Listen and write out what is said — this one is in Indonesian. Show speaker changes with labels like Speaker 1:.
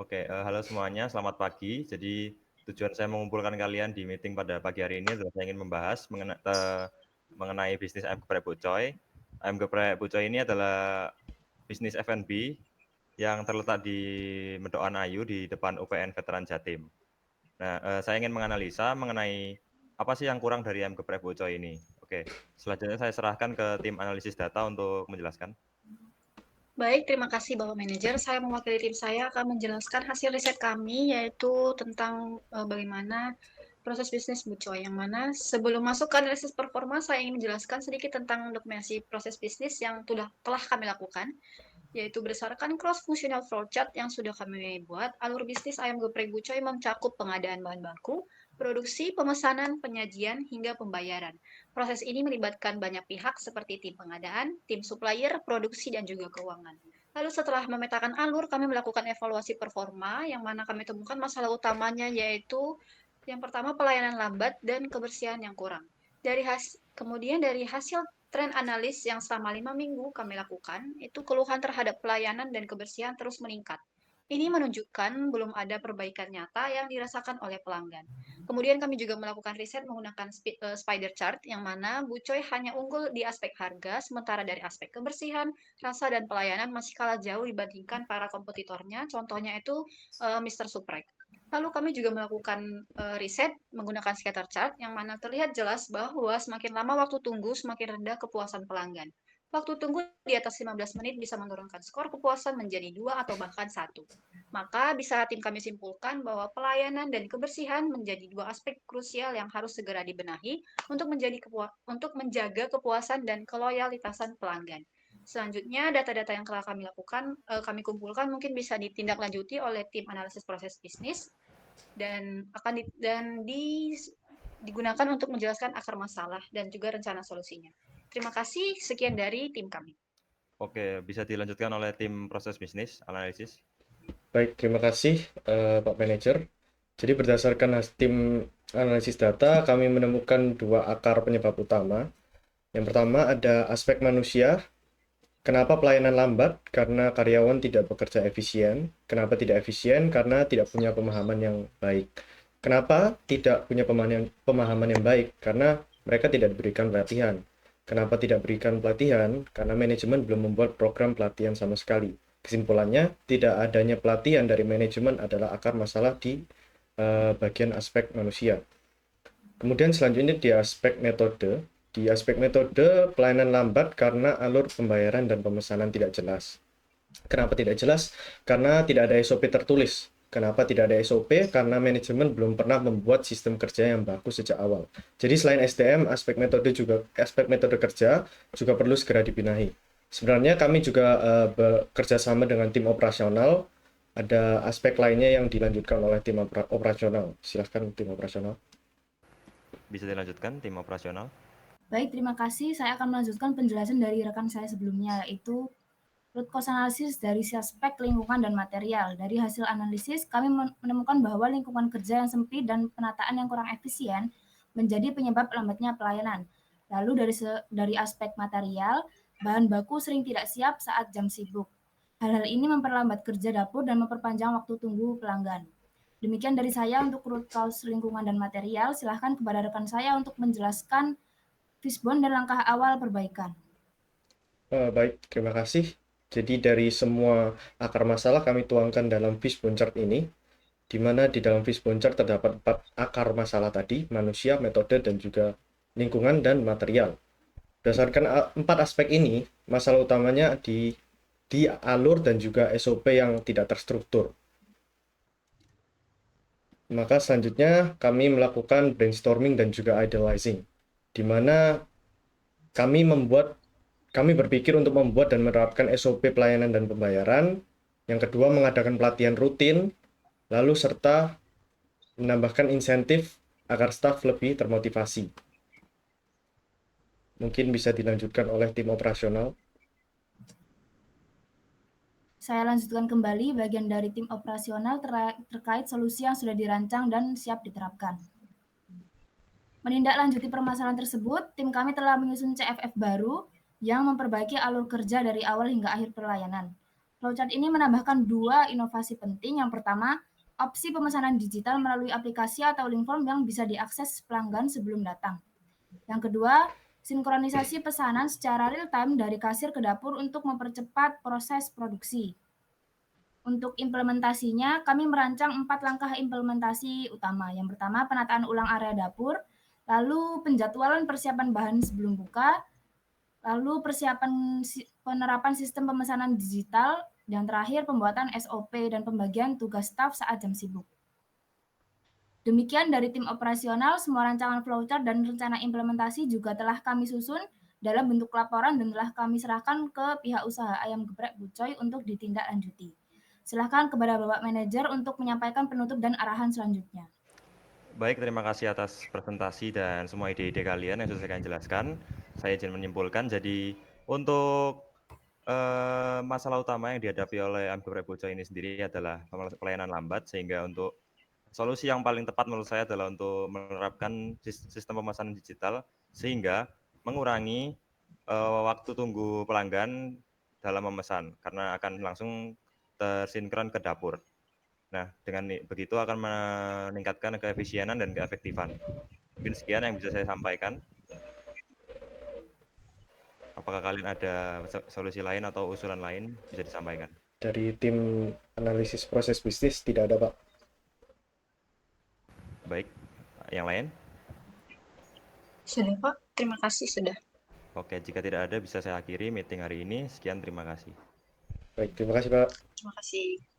Speaker 1: Oke, halo semuanya, selamat pagi. Jadi tujuan saya mengumpulkan kalian di meeting pada pagi hari ini adalah saya ingin membahas mengenai bisnis ayam geprek Bucoy. Ayam geprek Bucoy ini adalah bisnis F&B yang terletak di Medokan Ayu di depan UPN Veteran Jatim. Nah, saya ingin menganalisa mengenai apa sih yang kurang dari ayam geprek Bucoy ini. Oke, selanjutnya saya serahkan ke tim analisis data untuk menjelaskan.
Speaker 2: Baik, terima kasih Bapak Manajer. Saya mewakili tim saya akan menjelaskan hasil riset kami, yaitu tentang bagaimana proses bisnis Bucoy. Yang mana sebelum masuk ke analisis performa, saya ingin menjelaskan sedikit tentang dokumentasi proses bisnis yang telah kami lakukan, yaitu berdasarkan cross-functional flowchart yang sudah kami buat. Alur bisnis ayam geprek Bucoy mencakup pengadaan bahan baku, produksi, pemesanan, penyajian, hingga pembayaran. Proses ini melibatkan banyak pihak seperti tim pengadaan, tim supplier, produksi, dan juga keuangan. Lalu setelah memetakan alur, kami melakukan evaluasi performa, yang mana kami temukan masalah utamanya yaitu yang pertama pelayanan lambat dan kebersihan yang kurang. Kemudian dari hasil tren analis yang selama 5 minggu kami lakukan, itu keluhan terhadap pelayanan dan kebersihan terus meningkat. Ini menunjukkan belum ada perbaikan nyata yang dirasakan oleh pelanggan. Kemudian kami juga melakukan riset menggunakan spider chart, yang mana Bucoy hanya unggul di aspek harga, sementara dari aspek kebersihan, rasa, dan pelayanan masih kalah jauh dibandingkan para kompetitornya, contohnya itu Mr. Suprek. Lalu kami juga melakukan riset menggunakan scatter chart, yang mana terlihat jelas bahwa semakin lama waktu tunggu, semakin rendah kepuasan pelanggan. Waktu tunggu di atas 15 menit bisa menurunkan skor kepuasan menjadi 2 atau bahkan 1. Maka bisa tim kami simpulkan bahwa pelayanan dan kebersihan menjadi dua aspek krusial yang harus segera dibenahi untuk menjaga kepuasan dan keloyalitasan pelanggan. Selanjutnya, data-data yang telah kami kumpulkan mungkin bisa ditindaklanjuti oleh tim analisis proses bisnis dan digunakan untuk menjelaskan akar masalah dan juga rencana solusinya. Terima kasih, sekian dari tim kami.
Speaker 1: Oke, bisa dilanjutkan oleh tim proses bisnis analisis.
Speaker 3: Baik, terima kasih Pak Manajer. Jadi berdasarkan tim analisis data, kami menemukan dua akar penyebab utama. Yang pertama ada aspek manusia. Kenapa pelayanan lambat? Karena karyawan tidak bekerja efisien. Kenapa tidak efisien? Karena tidak punya pemahaman yang baik. Kenapa tidak punya pemahaman yang baik? Karena mereka tidak diberikan pelatihan. Kenapa tidak berikan pelatihan? Karena manajemen belum membuat program pelatihan sama sekali. Kesimpulannya, tidak adanya pelatihan dari manajemen adalah akar masalah di bagian aspek manusia. Kemudian selanjutnya di aspek metode. Di aspek metode, pelayanan lambat karena alur pembayaran dan pemesanan tidak jelas. Kenapa tidak jelas? Karena tidak ada SOP tertulis. Kenapa tidak ada SOP? Karena manajemen belum pernah membuat sistem kerja yang bagus sejak awal. Jadi selain SDM, aspek metode kerja juga perlu segera dibenahi. Sebenarnya kami juga bekerja sama dengan tim operasional. Ada aspek lainnya yang dilanjutkan oleh tim operasional. Silahkan tim operasional.
Speaker 1: Bisa dilanjutkan tim operasional.
Speaker 4: Baik, terima kasih. Saya akan melanjutkan penjelasan dari rekan saya sebelumnya, yaitu root cause analysis dari aspek lingkungan dan material. Dari hasil analisis, kami menemukan bahwa lingkungan kerja yang sempit dan penataan yang kurang efisien menjadi penyebab lambatnya pelayanan. Lalu dari aspek material, bahan baku sering tidak siap saat jam sibuk. Hal-hal ini memperlambat kerja dapur dan memperpanjang waktu tunggu pelanggan. Demikian dari saya untuk root cause lingkungan dan material. Silahkan kepada rekan saya untuk menjelaskan fishbone dan langkah awal perbaikan.
Speaker 3: Baik, terima kasih. Jadi dari semua akar masalah kami tuangkan dalam fishbone chart ini, di mana di dalam fishbone chart terdapat 4 akar masalah tadi, manusia, metode, dan juga lingkungan dan material. Berdasarkan 4 aspek ini, masalah utamanya di alur dan juga SOP yang tidak terstruktur. Maka selanjutnya kami melakukan brainstorming dan juga idealizing, di mana kami berpikir untuk membuat dan menerapkan SOP pelayanan dan pembayaran. Yang kedua, mengadakan pelatihan rutin, lalu serta menambahkan insentif agar staf lebih termotivasi. Mungkin bisa dilanjutkan oleh tim operasional.
Speaker 4: Saya lanjutkan kembali bagian dari tim operasional terkait solusi yang sudah dirancang dan siap diterapkan. Menindaklanjuti permasalahan tersebut, tim kami telah menyusun CFF baru yang memperbaiki alur kerja dari awal hingga akhir pelayanan. Flowchart ini menambahkan 2 inovasi penting. Yang pertama, opsi pemesanan digital melalui aplikasi atau link form yang bisa diakses pelanggan sebelum datang. Yang kedua, sinkronisasi pesanan secara real-time dari kasir ke dapur untuk mempercepat proses produksi. Untuk implementasinya, kami merancang 4 langkah implementasi utama. Yang pertama, penataan ulang area dapur, lalu penjadwalan persiapan bahan sebelum buka, lalu persiapan penerapan sistem pemesanan digital, dan terakhir pembuatan SOP dan pembagian tugas staf saat jam sibuk. Demikian dari tim operasional, semua rancangan flowchart dan rencana implementasi juga telah kami susun dalam bentuk laporan dan telah kami serahkan ke pihak usaha ayam geprek Bucoy untuk ditindaklanjuti. Silakan kepada Bapak Manajer untuk menyampaikan penutup dan arahan selanjutnya.
Speaker 1: Baik, terima kasih atas presentasi dan semua ide-ide kalian yang sudah saya jelaskan. Saya izin menyimpulkan, jadi untuk masalah utama yang dihadapi oleh ayam geprek Bucoy ini sendiri adalah pelayanan lambat, sehingga untuk solusi yang paling tepat menurut saya adalah untuk menerapkan sistem pemesanan digital, sehingga mengurangi waktu tunggu pelanggan dalam memesan, karena akan langsung tersinkron ke dapur. Nah, dengan begitu akan meningkatkan keefisienan dan keefektifan. Mungkin sekian yang bisa saya sampaikan. Apakah kalian ada solusi lain atau usulan lain bisa disampaikan?
Speaker 3: Dari tim analisis proses bisnis tidak ada, Pak.
Speaker 1: Baik, yang lain?
Speaker 2: Sudah, Pak. Terima kasih, sudah.
Speaker 1: Oke, jika tidak ada bisa saya akhiri meeting hari ini. Sekian, terima kasih.
Speaker 3: Baik, terima kasih, Pak.
Speaker 2: Terima kasih.